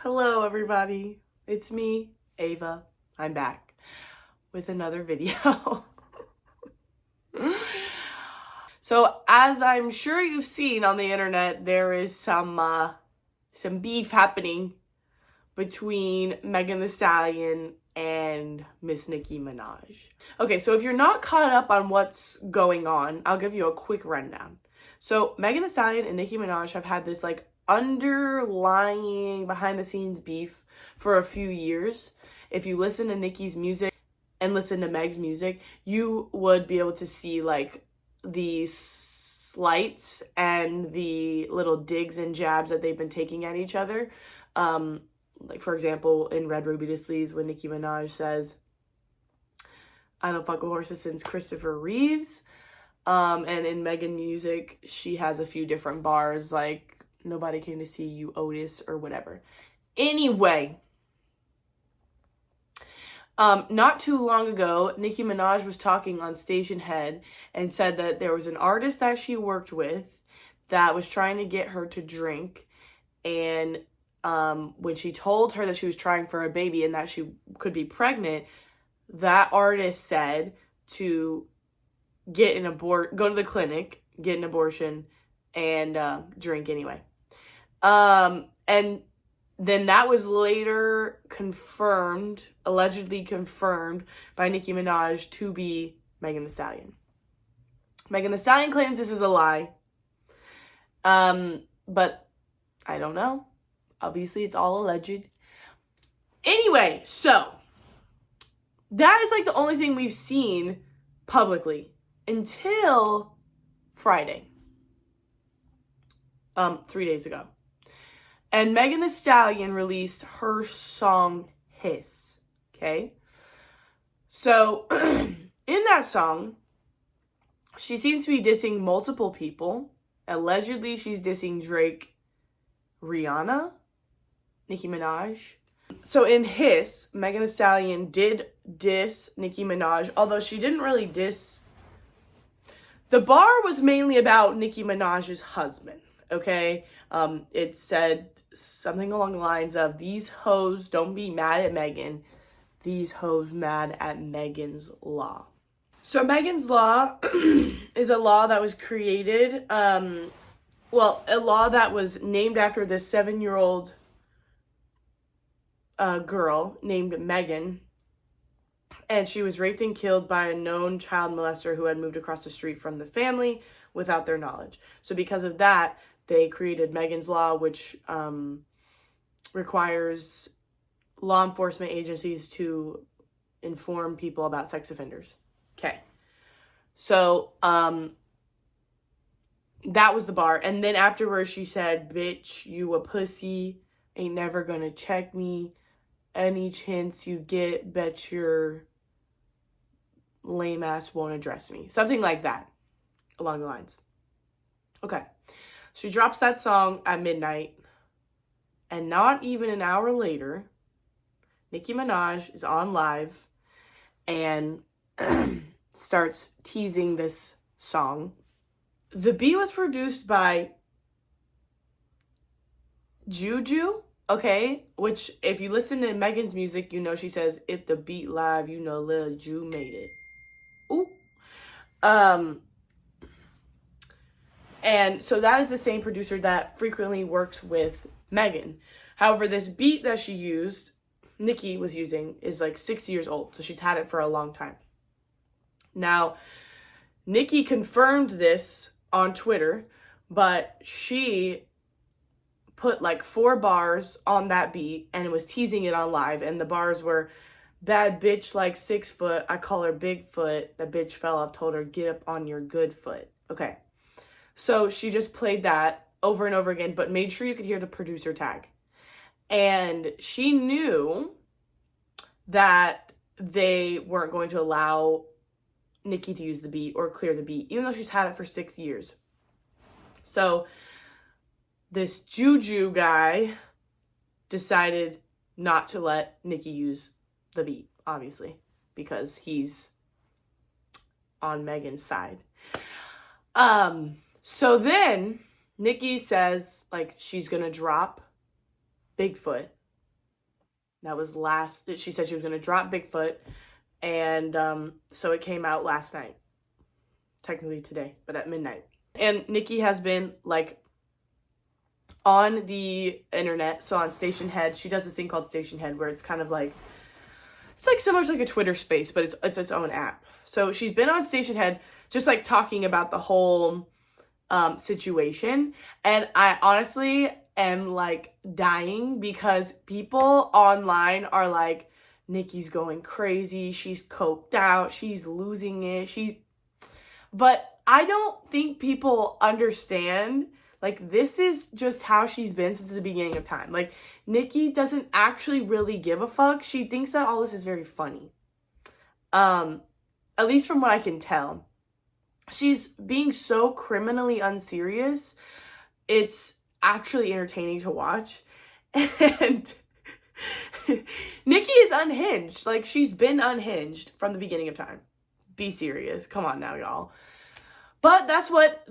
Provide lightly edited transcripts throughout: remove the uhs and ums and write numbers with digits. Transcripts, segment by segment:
Hello everybody, it's me, Ava. I'm back with another video. So as I'm sure you've seen on the internet, there is some beef happening between Megan Thee Stallion and Miss Nicki Minaj. Okay, so if you're not caught up on what's going on, I'll give you a quick rundown. So Megan Thee Stallion and Nicki Minaj have had this underlying behind the scenes beef for a few years. If you listen to Nicki's music and listen to Meg's music, you would be able to see the slights and the little digs and jabs that they've been taking at each other. For example, in Red Ruby to Sleeves, when Nicki Minaj says, "I don't fuck with horses" since Christopher Reeves. And in Megan music, she has a few different bars like, "Nobody came to see you, Otis," or whatever. Anyway, not too long ago, Nicki Minaj was talking on Station Head and said that there was an artist that she worked with that was trying to get her to drink. And when she told her that she was trying for a baby and that she could be pregnant, that artist said to go to the clinic, get an abortion, and drink anyway. And then that was later allegedly confirmed by Nicki Minaj to be Megan Thee Stallion. Megan Thee Stallion claims this is a lie. But I don't know. Obviously, it's all alleged. Anyway, so that is the only thing we've seen publicly until Friday. 3 days ago. And Megan Thee Stallion released her song, Hiss. Okay? So, in that song, she seems to be dissing multiple people. Allegedly, she's dissing Drake, Rihanna, Nicki Minaj. So in Hiss, Megan Thee Stallion did diss Nicki Minaj, although she didn't really diss. The bar was mainly about Nicki Minaj's husband, okay? It said something along the lines of, "These hoes don't be mad at Megan. These hoes mad at Megan's Law." So Megan's Law is a law that was created, a law that was named after this 7-year-old girl named Megan. And she was raped and killed by a known child molester who had moved across the street from the family without their knowledge. So because of that, they created Megan's Law, which requires law enforcement agencies to inform people about sex offenders. Okay. So that was the bar. And then afterwards she said, "Bitch, you a pussy. Ain't never gonna check me. Any chance you get, bet your lame ass won't address me." Something like that, along the lines. Okay. She drops that song at midnight, and not even an hour later, Nicki Minaj is on live and starts teasing this song. The beat was produced by Juju, okay? Which, if you listen to Megan's music, you know she says, "If the beat live, you know Lil Ju made it." Ooh. And so that is the same producer that frequently works with Megan. However, this beat that she used, Nicki was using, is 6 years old. So she's had it for a long time. Now, Nicki confirmed this on Twitter, but she put 4 bars on that beat and was teasing it on live. And the bars were, "Bad bitch 6 foot. I call her Bigfoot. That bitch fell off, told her get up on your good foot." Okay. So she just played that over and over again, but made sure you could hear the producer tag. And she knew that they weren't going to allow Nicki to use the beat or clear the beat, even though she's had it for 6 years. So this Juju guy decided not to let Nicki use the beat, obviously, because he's on Megan's side. So then Nicki says she's gonna drop Bigfoot That was she said she was going to drop Bigfoot. And so it came out last night. Technically today, but at midnight. And Nicki has been like on the internet, so on Station Head. She does this thing called Station Head where it's kind of like, it's like similar to like a Twitter space, but it's its own app. So she's been on Station Head just like talking about the whole situation. And I honestly am like dying because people online are like, Nicki's going crazy, she's coked out, she's losing it, but I don't think people understand, like, this is just how she's been since the beginning of time. Like, Nicki doesn't actually really give a fuck. She thinks that all this is very funny. At least from what I can tell. She's being so criminally unserious. It's actually entertaining to watch. And Nicki is unhinged. Like, she's been unhinged from the beginning of time. Be serious. Come on now, y'all. But that's what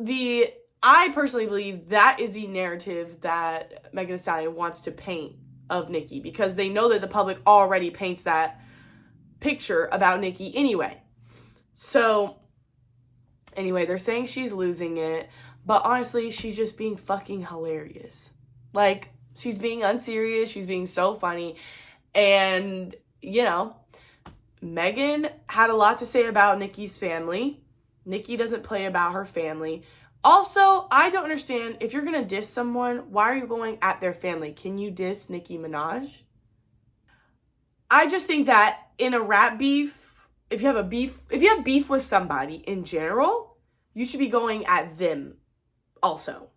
I personally believe that is the narrative that Megan Thee Stallion wants to paint of Nicki, because they know that the public already paints that picture about Nicki anyway. So, anyway, they're saying she's losing it, but honestly, she's just being fucking hilarious. Like, she's being unserious, she's being so funny, and, you know, Megan had a lot to say about Nicki's family. Nicki doesn't play about her family. Also, I don't understand, if you're gonna diss someone, why are you going at their family? Can you diss Nicki Minaj? I just think that in a rap beef, if you have beef with somebody in general, you should be going at them also.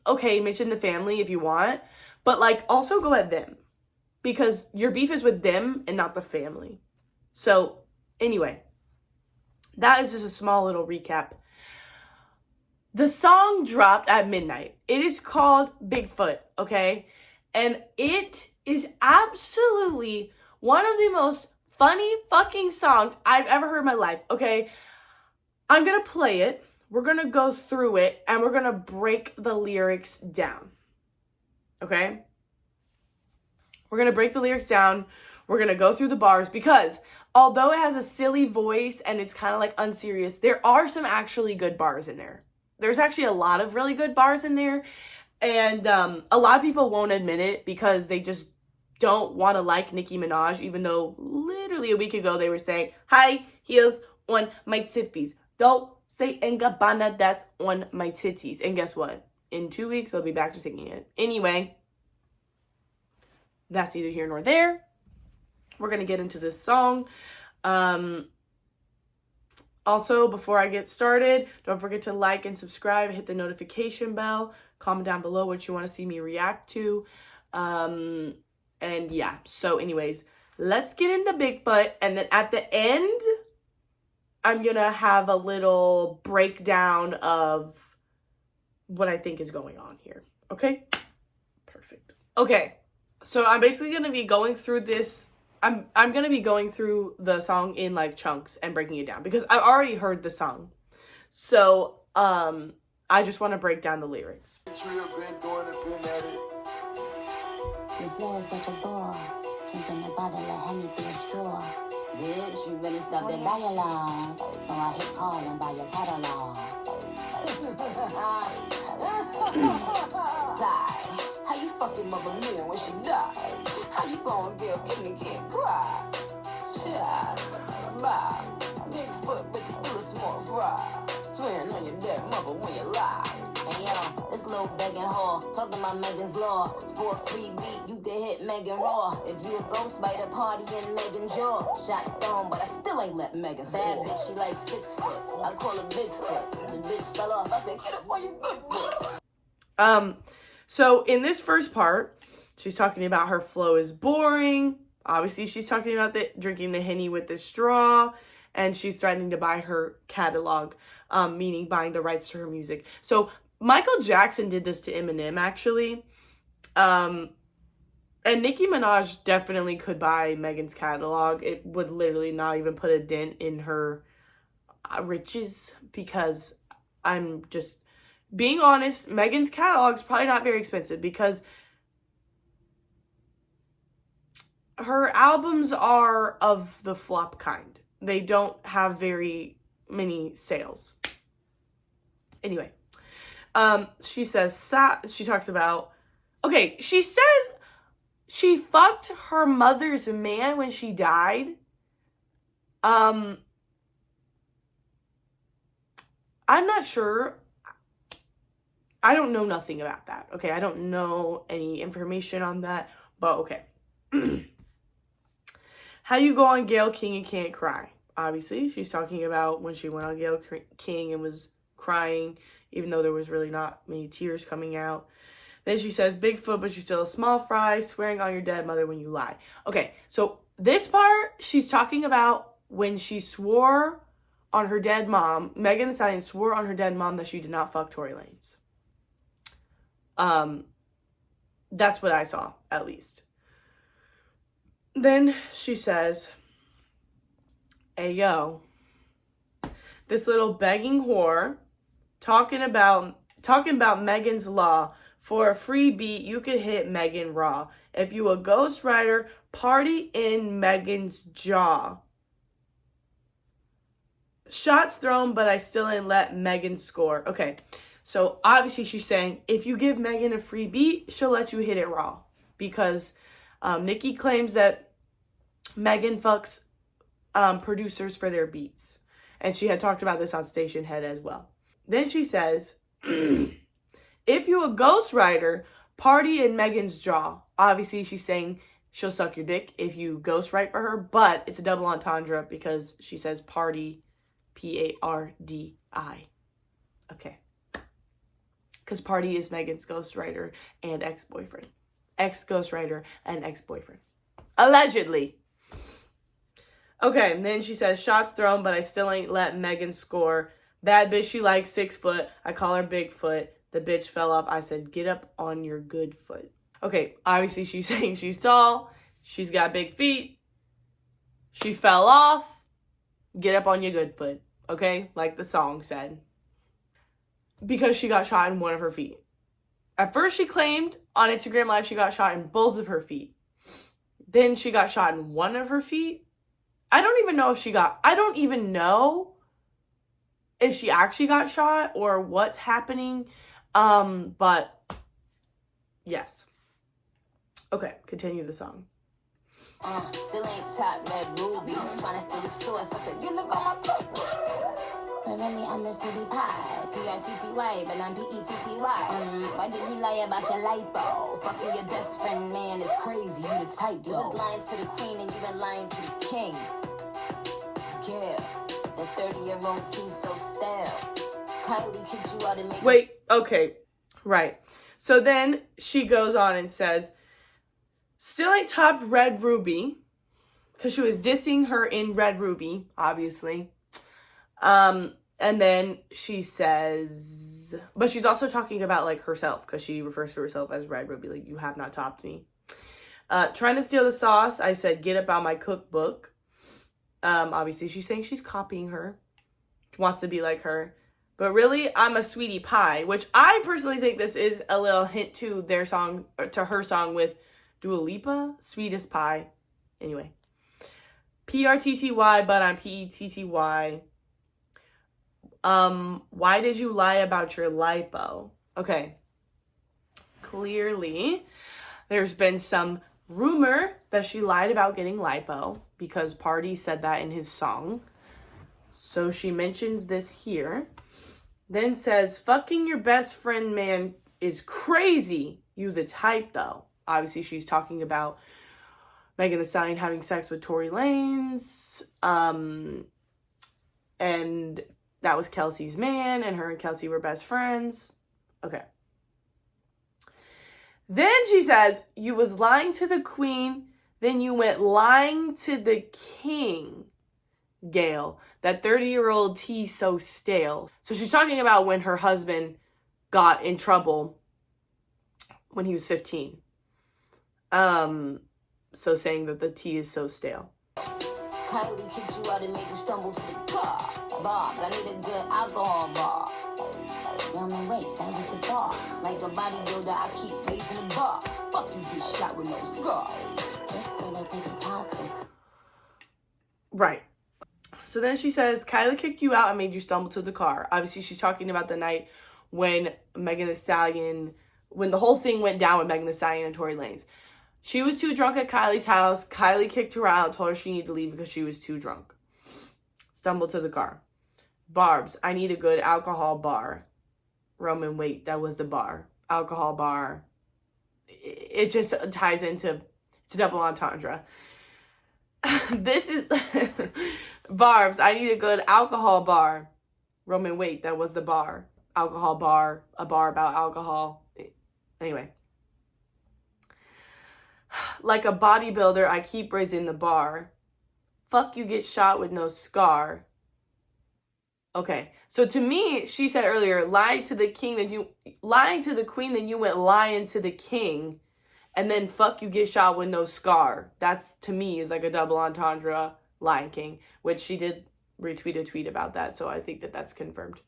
Okay, mention the family if you want, but like also go at them, because your beef is with them and not the family. So anyway, that is just a small little recap. The song dropped at midnight. It is called Bigfoot, okay? And it is absolutely one of the most funny fucking songs I've ever heard in my life, okay? I'm gonna play it. We're gonna go through it and we're gonna break the lyrics down, okay? We're gonna break the lyrics down. We're gonna go through the bars, because although it has a silly voice and it's kind of like unserious, there are some actually good bars in there. There's actually a lot of really good bars in there. And a lot of people won't admit it because they just don't want to like Nicki Minaj, even though literally a week ago they were saying, high heels on my titties. Don't say en Gabbana, that's on my titties. And guess what? In 2 weeks, they'll be back to singing it. Anyway, that's neither here nor there. We're going to get into this song. Also, before I get started, don't forget to like and subscribe, hit the notification bell, comment down below what you want to see me react to. And yeah, so anyways, let's get into Bigfoot. And then at the end, I'm going to have a little breakdown of what I think is going on here. Okay? Perfect. Okay, so I'm basically going to be going through this. I'm going to be going through the song in like chunks and breaking it down because I've already heard the song. So, I just want to break down the lyrics. Your flow is such a bore. Drinking a bottle of honey through a straw. Bitch, you really stop the dialogue. Oh, I hit call and buy your catalog. Sigh. How you fucking mother me when she died? How you gonna get a king and can't cry? Child, bye. Bigfoot, but you still a small fry. Swearing on your dead mother when you lie. Hey yo, this little begging whore talking about Megan's law. For a free beat, you can hit Megan raw. If you a ghost by the party in Megan's jaw. Shot thrown, but I still ain't let Megan score. Bad bitch, she like 6 foot. I call her Bigfoot. The bitch fell off. I said, get up on your good foot. So in this first part, she's talking about her flow is boring. Obviously, she's talking about drinking the Henny with the straw. And she's threatening to buy her catalog, meaning buying the rights to her music. So Michael Jackson did this to Eminem, actually. And Nicki Minaj definitely could buy Megan's catalog. It would literally not even put a dent in her riches, because I'm just being honest, Megan's catalog is probably not very expensive, because her albums are of the flop kind. They don't have very many sales. Anyway, she says, she talks about, okay, she says she fucked her mother's man when she died. I'm not sure. I don't know nothing about that. Okay, I don't know any information on that, but okay. How you go on Gayle King and can't cry? Obviously, she's talking about when she went on Gayle King and was crying, even though there was really not many tears coming out. Then she says, Bigfoot, but you're still a small fry, swearing on your dead mother when you lie. Okay, so this part, she's talking about when she swore on her dead mom. Megan Thee Stallion swore on her dead mom that she did not fuck Tory Lanez. That's what I saw, at least. Then she says, hey, yo, this little begging whore talking about Megan's Law. For a free beat, you could hit Megan raw. If you a ghostwriter, party in Megan's jaw. Shots thrown, but I still ain't let Megan score. Okay, so obviously she's saying if you give Megan a free beat, she'll let you hit it raw. Because Nicki claims that Megan fucks producers for their beats. And she had talked about this on Station Head as well. Then she says, if you a ghostwriter, party in Megan's jaw. Obviously, she's saying she'll suck your dick if you ghostwrite for her, but it's a double entendre because she says party, P-A-R-D-I. Okay. Because party is Megan's ghostwriter and ex-boyfriend. Ex-ghostwriter and ex-boyfriend. Allegedly. Okay, and then she says, shots thrown, but I still ain't let Megan score. Bad bitch, she like 6 foot. I call her Bigfoot. The bitch fell off. I said, get up on your good foot. Okay, obviously she's saying she's tall. She's got big feet. She fell off. Get up on your good foot. Okay, like the song said. Because she got shot in one of her feet. At first she claimed on Instagram Live she got shot in both of her feet. Then she got shot in one of her feet. I don't even know if she actually got shot or what's happening. But yes. Okay, continue the song. Still ain't top that ruby. Tryna steal the source. I said, get up on my cake. But really, I'm a city pie. P-I-T-T-Y, but I'm P-E-T-T-Y. Why did you lie about your lipo? Fucking your best friend, man, is crazy. You the type, though. You was lying to the queen and you been lying to the king. Yeah, the 30-year-old tea so stale. Kylie kicked you out and make... Wait, okay, right. So then she goes on and says, still ain't topped Red Ruby, because she was dissing her in Red Ruby, obviously. And then she says, but she's also talking about like herself, because she refers to herself as Red Ruby, like, you have not topped me. Trying to steal the sauce, I said, get up on my cookbook. Obviously she's saying she's copying her. She wants to be like her. But really, I'm a sweetie pie, which I personally think this is a little hint to their song, or to her song with Dua Lipa, Sweetest Pie. Anyway. P-R-T-T-Y, but I'm P-E-T-T-Y. Why did you lie about your lipo? Okay. Clearly, there's been some rumor that she lied about getting lipo because Party said that in his song. So she mentions this here. Then says, fucking your best friend, man, is crazy. You the type, though. Obviously, she's talking about Megan Thee Stallion having sex with Tory Lanez. And that was Kelsey's man, and her and Kelsey were best friends. Okay. Then she says, you was lying to the queen, then you went lying to the king. Gayle, that 30-year-old tea so stale. So she's talking about when her husband got in trouble when he was 15. So saying that the tea is so stale. Kylie kicked you out and made you stumble to the car. Bob, I need a good alcohol bar. Well, man, wait, that was the bar. Like a bodybuilder, I keep raising the bar. Fuck you, get shot with no scar. Just gonna take Right. So then she says, Kylie kicked you out and made you stumble to the car. Obviously, she's talking about the night when Megan Thee Stallion, when the whole thing went down with Megan Thee Stallion and Tory Lanez. She was too drunk at Kylie's house. Kylie kicked her out, told her she needed to leave because she was too drunk. Stumbled to the car. Barbs, I need a good alcohol bar. Roman, wait, that was the bar. Alcohol bar. It just ties into, it's a double entendre. This is Barbs, I need a good alcohol bar. Roman, wait, that was the bar. Alcohol bar, a bar about alcohol. Anyway. Like a bodybuilder, I keep raising the bar. Fuck, you get shot with no scar. Okay, so to me, she said earlier, lying to the queen, then you went lying to the king, and then fuck, you get shot with no scar. That's, to me, is like a double entendre, Lion King, which she did retweet a tweet about that, so I think that that's confirmed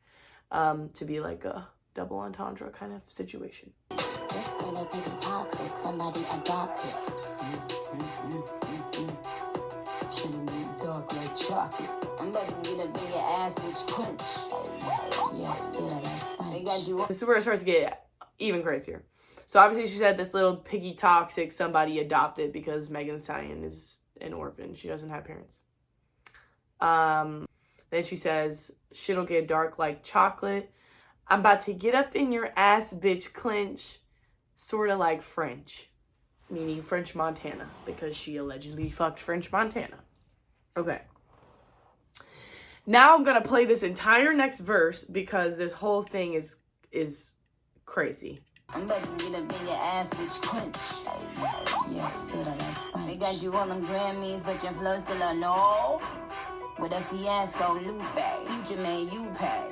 to be like a double entendre kind of situation. This gonna be toxic, somebody adopt it. Should've made dark like chocolate. I'm about to get up in your ass, bitch, quench. Yeah, see that like they got you. This is where it starts to get even crazier. So obviously she said this little piggy toxic somebody adopted because Megan Thee Stallion is an orphan. She doesn't have parents. Then she says, shit'll get dark like chocolate. I'm about to get up in your ass, bitch, clench. Sort of like French. Meaning French Montana. Because she allegedly fucked French Montana. Okay. Now I'm going to play this entire next verse because this whole thing is crazy. I'm about to get up in your ass, bitch, quench. Yeah, see that like French. They got you on them Grammys, but your flow still a no. With a fiasco, Lupe. Future made you pay.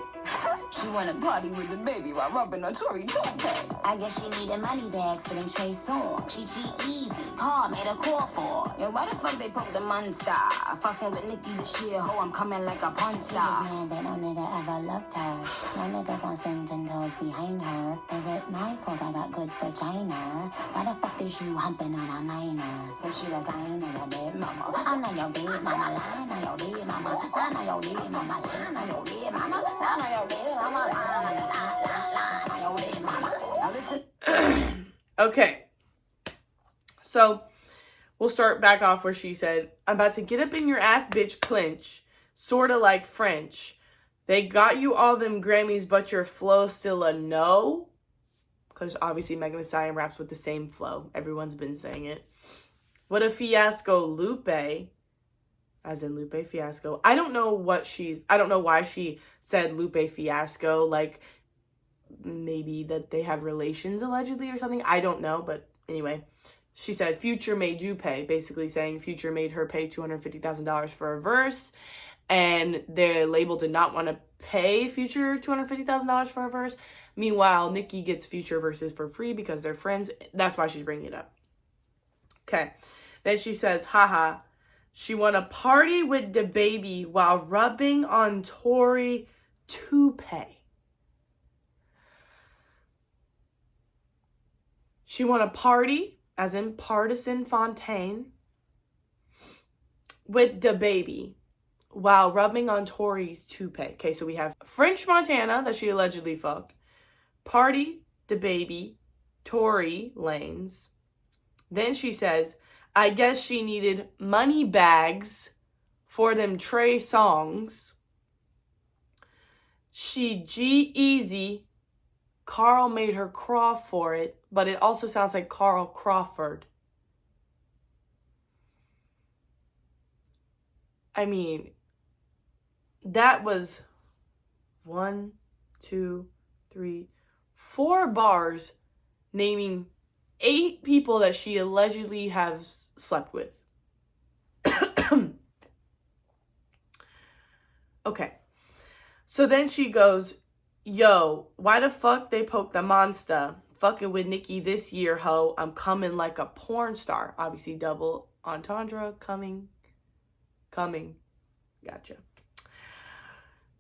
She wanna party with the baby while rubbing her Tory toupee. I guess she needed money bags for them Trey songs. She cheat easy, Paul made a call for. Yo, why the fuck they poke the monster? Fucking with Nicki this year, ho, I'm coming like a punch star. She was mad that no nigga ever loved her. No nigga gon' stand 10 toes behind her. Is it my fault I got good vagina? Why the fuck is you humping on a minor? Cause she was lying on your dead mama. I know your dead mama, lying on your dead mama. I know your dead mama, lying on your dead mama. I know your dead mama, lying on your dead mama. Now listen. Okay. So, we'll start back off where she said, I'm about to get up in your ass, bitch, clinch. Sorta like French. They got you all them Grammys, but your flow still a no. Because obviously Megan Thee Stallion raps with the same flow. Everyone's been saying it. What a fiasco, Lupe. As in Lupe Fiasco. I don't know why she said Lupe Fiasco. Like, maybe that they have relations allegedly or something. I don't know, but anyway. She said, Future made you pay. Basically saying Future made her pay $250,000 for a verse. And the label did not want to pay Future $250,000 for a verse. Meanwhile, Nicki gets Future verses for free because they're friends. That's why she's bringing it up. Okay. Then she says, haha. She wanna party with the baby while rubbing on Tory toupee. She wanna party, as in partisan Fontaine, with the baby while rubbing on Tory's toupee. Okay, so we have French Montana that she allegedly fucked. Party, the baby, Tory Lanez. Then she says, I guess she needed money bags for them Trey songs. She G-Eazy. Carl made her crawl for it, but it also sounds like Carl Crawford. I mean, that was 1, 2, 3, 4 bars naming 8 people that she allegedly has slept with. Okay. So then she goes, yo, why the fuck they poke the monster? Fucking with Nicki this year, ho. I'm coming like a porn star. Obviously double entendre. Coming. Gotcha.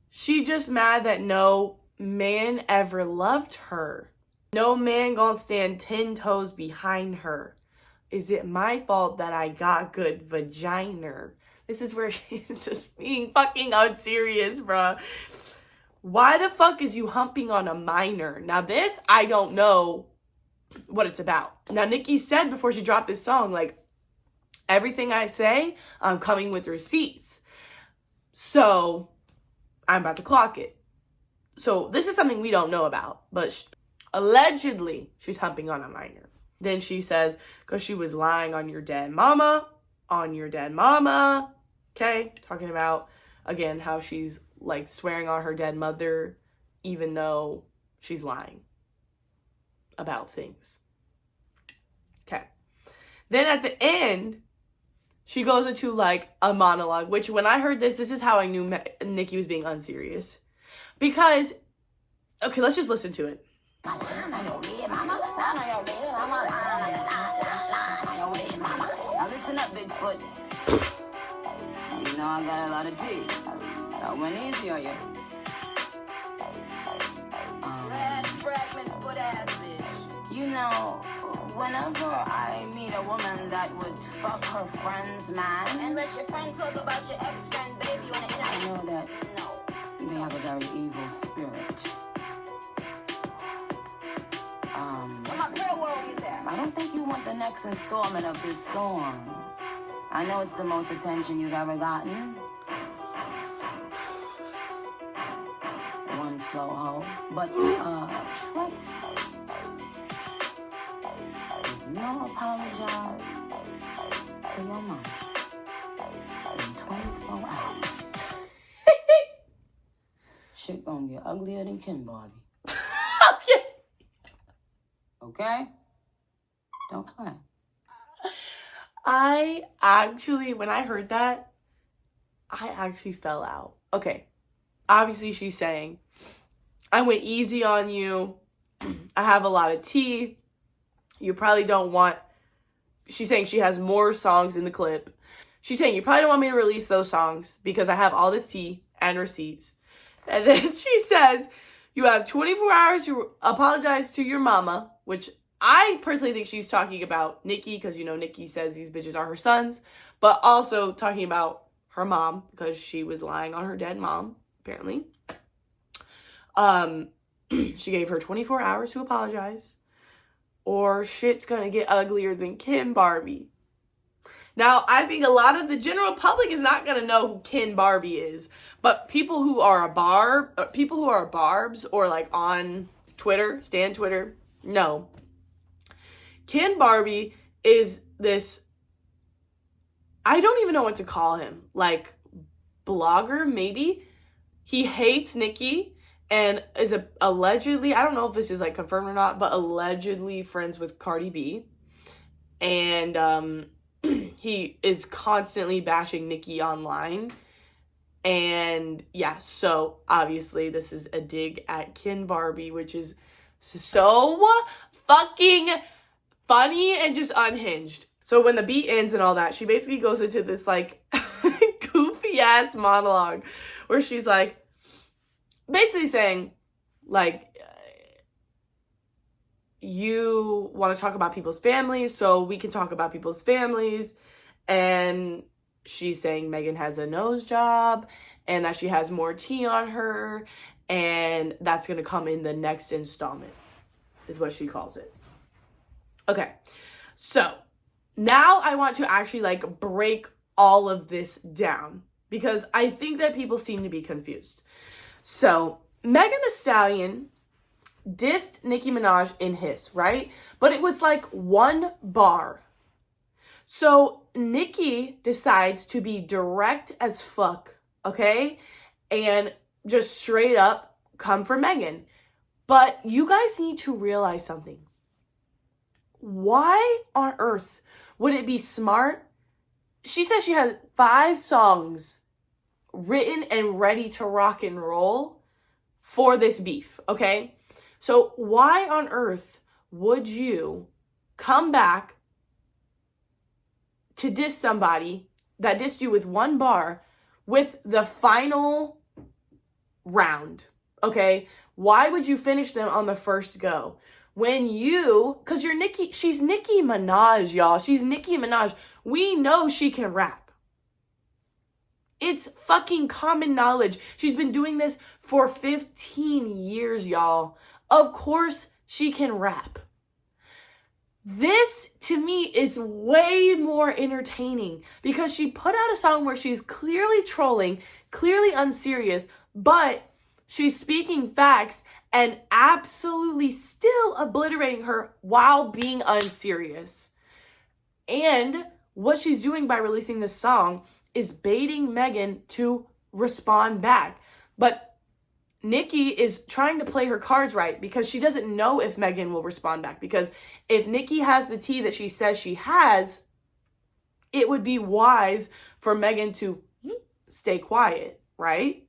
She just mad that no man ever loved her. No man gonna stand 10 toes behind her. Is it my fault that I got good vagina? This is where she's just being fucking unserious, bruh. Why the fuck is you humping on a minor? Now this, I don't know what it's about. Now Nicki said before she dropped this song, like, everything I say, I'm coming with receipts. So I'm about to clock it. So this is something we don't know about, but allegedly she's humping on a minor. Then she says, because she was lying on your dead mama, okay? Talking about, again, how she's like swearing on her dead mother, even though she's lying about things. Okay. Then at the end, she goes into like a monologue, which when I heard this is how I knew Nicki was being unserious. Because, okay, let's just listen to it. Now listen up, Bigfoot. You know I got a lot of tea. That went easy on you. Last fragment foot ass bitch. You know, whenever I meet a woman that would fuck her friend's man and let your friend talk about your ex-friend baby on the internet, I know that they have a very evil spirit. Where my prayer warriors at? I don't think you want the next installment of this song. I know it's the most attention you've ever gotten. One flow hoe. But, trust me. If you don't apologize to your mom in 24 hours, shit gonna get uglier than Ken Barbie. Okay. Okay? Don't play. I actually, when I heard that, I actually fell out. Okay. Obviously, she's saying, I went easy on you. I have a lot of tea. You probably don't want... She's saying she has more songs in the clip. She's saying, you probably don't want me to release those songs because I have all this tea and receipts. And then she says, you have 24 hours to apologize to your mama, which I personally think she's talking about Nicki because, you know, Nicki says these bitches are her sons, but also talking about her mom because she was lying on her dead mom, apparently. She gave her 24 hours to apologize or shit's gonna get uglier than Ken Barbie. Now, I think a lot of the general public is not gonna know who Ken Barbie is, but people who are barbs or like on Twitter, Stan Twitter, no. Ken Barbie is this, I don't even know what to call him, like blogger maybe. He hates Nicki and is allegedly, I don't know if this is like confirmed or not, but allegedly friends with Cardi B. And he is constantly bashing Nicki online. And yeah, so obviously this is a dig at Ken Barbie, which is so fucking funny and just unhinged. So when the beat ends and all that, she basically goes into this like goofy ass monologue where she's like basically saying like, you want to talk about people's families, so we can talk about people's families. And she's saying Megan has a nose job and that she has more tea on her, and that's going to come in the next installment, is what she calls it. Okay, so now I want to actually like break all of this down because I think that people seem to be confused. So Megan Thee Stallion dissed Nicki Minaj in Hiss, right? But it was like one bar. So Nicki decides to be direct as fuck, okay? And just straight up come for Megan. But you guys need to realize something. Why on earth would it be smart? She says she has 5 songs written and ready to rock and roll for this beef, okay? So why on earth would you come back to diss somebody that dissed you with one bar with the final round, okay? Why would you finish them on the first go? When you, because you're Nicki, she's Nicki Minaj, y'all. She's Nicki Minaj. We know she can rap. It's fucking common knowledge. She's been doing this for 15 years, y'all. Of course she can rap. This, to me, is way more entertaining because she put out a song where she's clearly trolling, clearly unserious, but she's speaking facts and absolutely still obliterating her while being unserious. And what she's doing by releasing this song is baiting Megan to respond back. But Nicki is trying to play her cards right because she doesn't know if Megan will respond back. Because if Nicki has the tea that she says she has, it would be wise for Megan to stay quiet, right?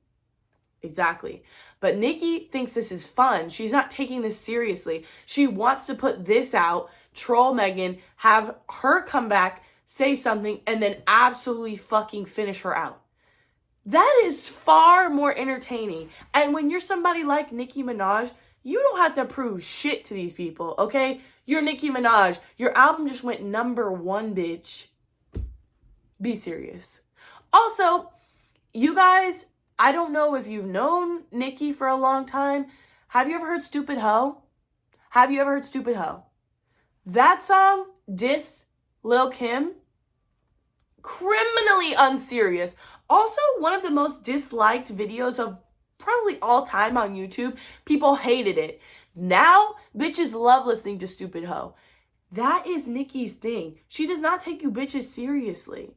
Exactly. But Nicki thinks this is fun. She's not taking this seriously. She wants to put this out, troll Megan, have her come back, say something, and then absolutely fucking finish her out. That is far more entertaining. And when you're somebody like Nicki Minaj, you don't have to prove shit to these people, okay? You're Nicki Minaj. Your album just went #1, bitch. Be serious. Also, you guys, I don't know if you've known Nicki for a long time. Have you ever heard Stupid Hoe? Have you ever heard Stupid Hoe? That song, diss Lil' Kim, criminally unserious. Also, one of the most disliked videos of probably all time on YouTube. People hated it. Now, bitches love listening to Stupid Hoe. That is Nicki's thing. She does not take you bitches seriously.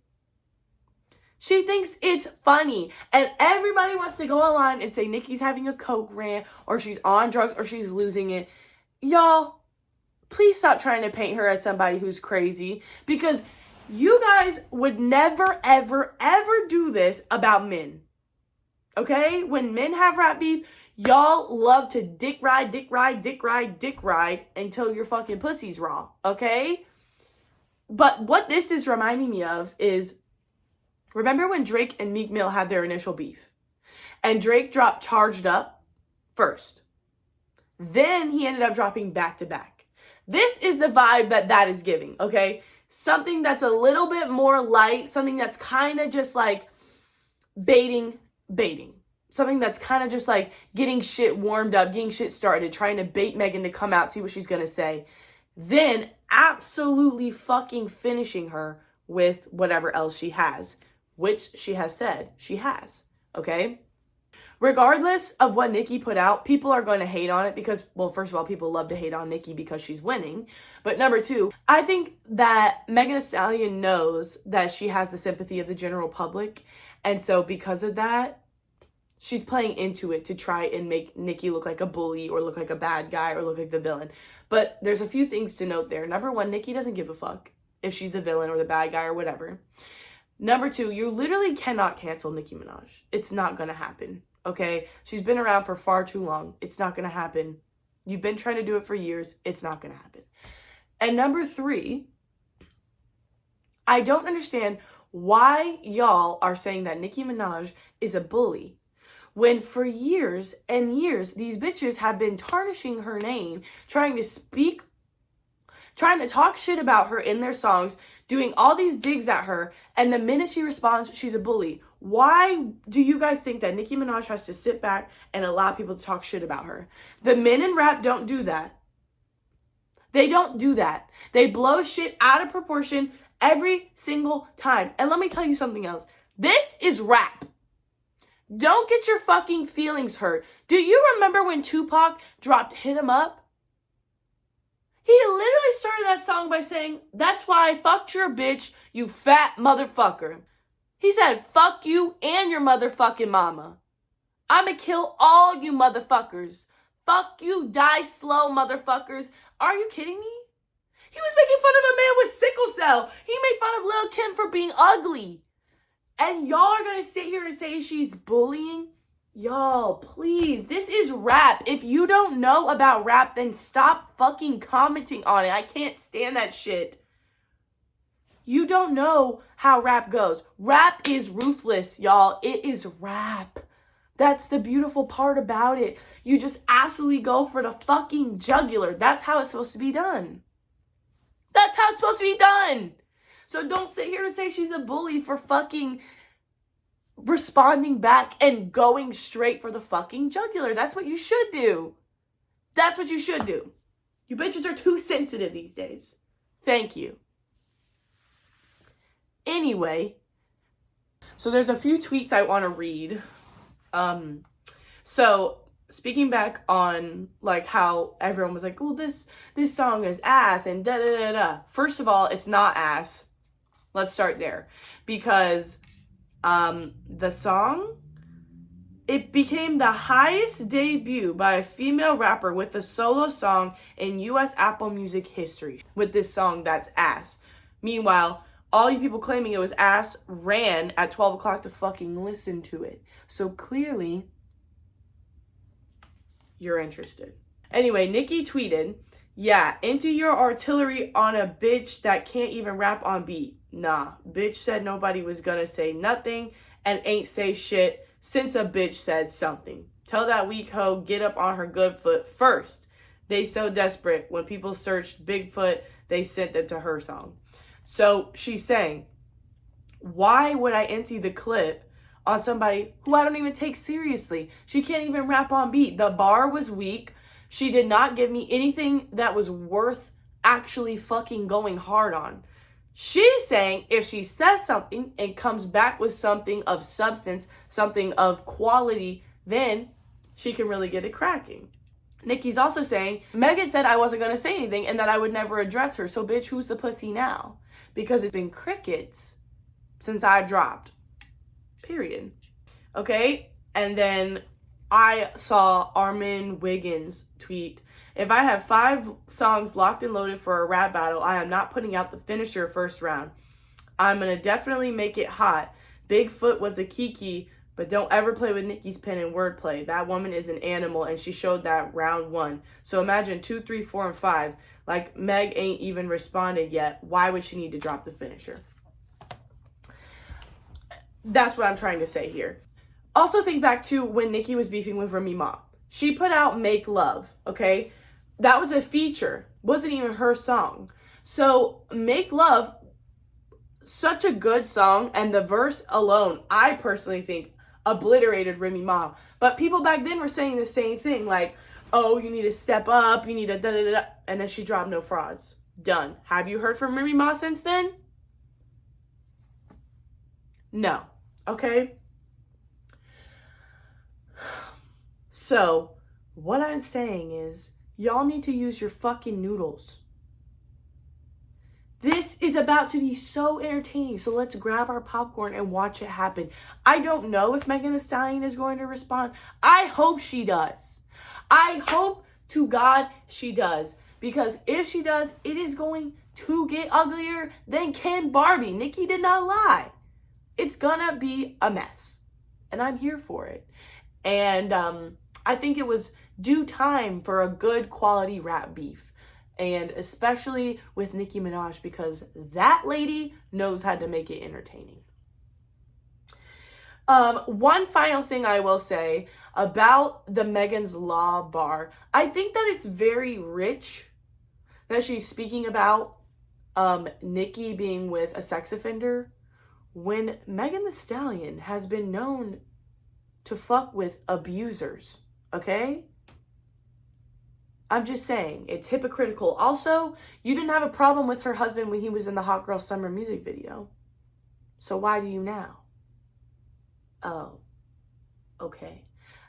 She thinks it's funny. And everybody wants to go online and say Nicki's having a coke rant, or she's on drugs, or she's losing it. Y'all, please stop trying to paint her as somebody who's crazy, because you guys would never, ever, ever do this about men. Okay? When men have rap beef, y'all love to dick ride until your fucking pussy's raw. Okay? But what this is reminding me of is, remember when Drake and Meek Mill had their initial beef? And Drake dropped Charged Up first. Then he ended up dropping Back to Back. This is the vibe that is giving, okay? Something that's a little bit more light, something that's kind of just like baiting. Something that's kind of just like getting shit warmed up, getting shit started, trying to bait Megan to come out, see what she's going to say. Then absolutely fucking finishing her with whatever else she has, which she has said she has, okay? Regardless of what Nicki put out, people are going to hate on it because, well, first of all, people love to hate on Nicki because she's winning. But number two, I think that Megan Thee Stallion knows that she has the sympathy of the general public. And so because of that, she's playing into it to try and make Nicki look like a bully or look like a bad guy or look like the villain. But there's a few things to note there. Number one, Nicki doesn't give a fuck if she's the villain or the bad guy or whatever. Number two, you literally cannot cancel Nicki Minaj. It's not going to happen. Okay, she's been around for far too long. It's not going to happen. You've been trying to do it for years. It's not going to happen. And number three, I don't understand why y'all are saying that Nicki Minaj is a bully when for years and years, these bitches have been tarnishing her name, trying to talk shit about her in their songs, doing all these digs at her, and the minute she responds, she's a bully. Why do you guys think that Nicki Minaj has to sit back and allow people to talk shit about her? The men in rap don't do that. They don't do that. They blow shit out of proportion every single time. And let me tell you something else. This is rap. Don't get your fucking feelings hurt. Do you remember when Tupac dropped Hit 'Em Up? He literally started that song by saying, "That's why I fucked your bitch, you fat motherfucker." He said, "Fuck you and your motherfucking mama. I'ma kill all you motherfuckers. Fuck you, die slow motherfuckers." Are you kidding me? He was making fun of a man with sickle cell. He made fun of Lil' Kim for being ugly. And y'all are gonna sit here and say she's bullying? Y'all, please, this is rap. If you don't know about rap, then stop fucking commenting on it. I can't stand that shit. You don't know how rap goes. Rap is ruthless, y'all. It is rap. That's the beautiful part about it. You just absolutely go for the fucking jugular. That's how it's supposed to be done. That's how it's supposed to be done. So don't sit here and say she's a bully for fucking responding back and going straight for the fucking jugular. That's what you should do. That's what you should do. You bitches are too sensitive these days. Thank you. Anyway, so there's a few tweets I want to read. So speaking back on like how everyone was like, oh, this song is ass and da da da da. First of all, it's not ass. Let's start there. Because the song, it became the highest debut by a female rapper with a solo song in US Apple Music history with this song that's ass. Meanwhile, all you people claiming it was ass ran at 12 o'clock to fucking listen to it. So clearly, you're interested. Anyway, Nicki tweeted, yeah, empty your artillery on a bitch that can't even rap on beat. Nah, bitch said nobody was gonna say nothing and ain't say shit since a bitch said something. Tell that weak hoe get up on her good foot first. They so desperate. When people searched Bigfoot, they sent them to her song. So she's saying, why would I empty the clip on somebody who I don't even take seriously? She can't even rap on beat. The bar was weak. She did not give me anything that was worth actually fucking going hard on. She's saying if she says something and comes back with something of substance, something of quality, then she can really get it cracking. Nicki's also saying, Megan said I wasn't going to say anything and that I would never address her. So bitch, who's the pussy now? Because it's been crickets since I've dropped. Period. Okay? And then I saw Armin Wiggins tweet, if I have 5 songs locked and loaded for a rap battle, I am not putting out the finisher first round. I'm going to definitely make it hot. Bigfoot was a kiki, but don't ever play with Nicki's pen and wordplay. That woman is an animal, and she showed that round 1. So imagine 2, 3, 4, and 5. Like, Meg ain't even responded yet. Why would she need to drop the finisher? That's what I'm trying to say here. Also think back to when Nicki was beefing with Remy Ma. She put out Make Love, okay? That was a feature. Wasn't even her song. So Make Love, such a good song, and the verse alone, I personally think, obliterated Remy Ma. But people back then were saying the same thing, like, oh, you need to step up, you need to da-da-da-da, and then she dropped No Frauds. Done. Have you heard from Remy Ma since then? No. Okay? So, what I'm saying is, y'all need to use your fucking noodles. This is about to be so entertaining, so let's grab our popcorn and watch it happen. I don't know if Megan Thee Stallion is going to respond. I hope she does. I hope to God she does. Because if she does, it is going to get uglier than Ken Barbie. Nicki did not lie. It's gonna be a mess. And I'm here for it. And I think it was due time for a good quality rap beef. And especially with Nicki Minaj, because that lady knows how to make it entertaining. One final thing I will say about the Megan's Law bar. I think that it's very rich that she's speaking about Nicki being with a sex offender when Megan Thee Stallion has been known to fuck with abusers, okay? I'm just saying, it's hypocritical. Also, you didn't have a problem with her husband when he was in the Hot Girl Summer music video. So why do you now? Oh, okay.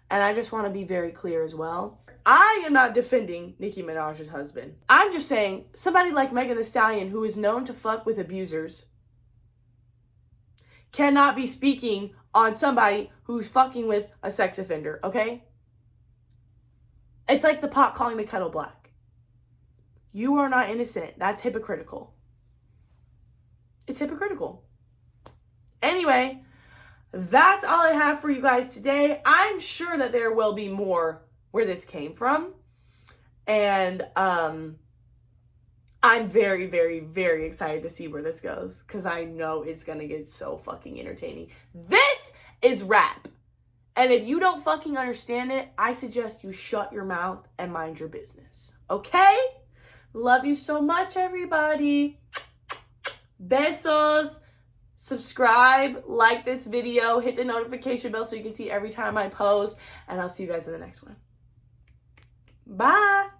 And I just want to be very clear as well. I am not defending Nicki Minaj's husband. I'm just saying, somebody like Megan Thee Stallion, who is known to fuck with abusers, cannot be speaking on somebody who's fucking with a sex offender, okay? It's like the pot calling the kettle black. You are not innocent. That's hypocritical. It's hypocritical. Anyway, that's all I have for you guys today. I'm sure that there will be more where this came from. And I'm very, very, very excited to see where this goes, because I know it's going to get so fucking entertaining. This is rap. And if you don't fucking understand it, I suggest you shut your mouth and mind your business. Okay? Love you so much, everybody. Besos. subscribe, like this video, hit the notification bell so you can see every time I post, and I'll see you guys in the next one. Bye.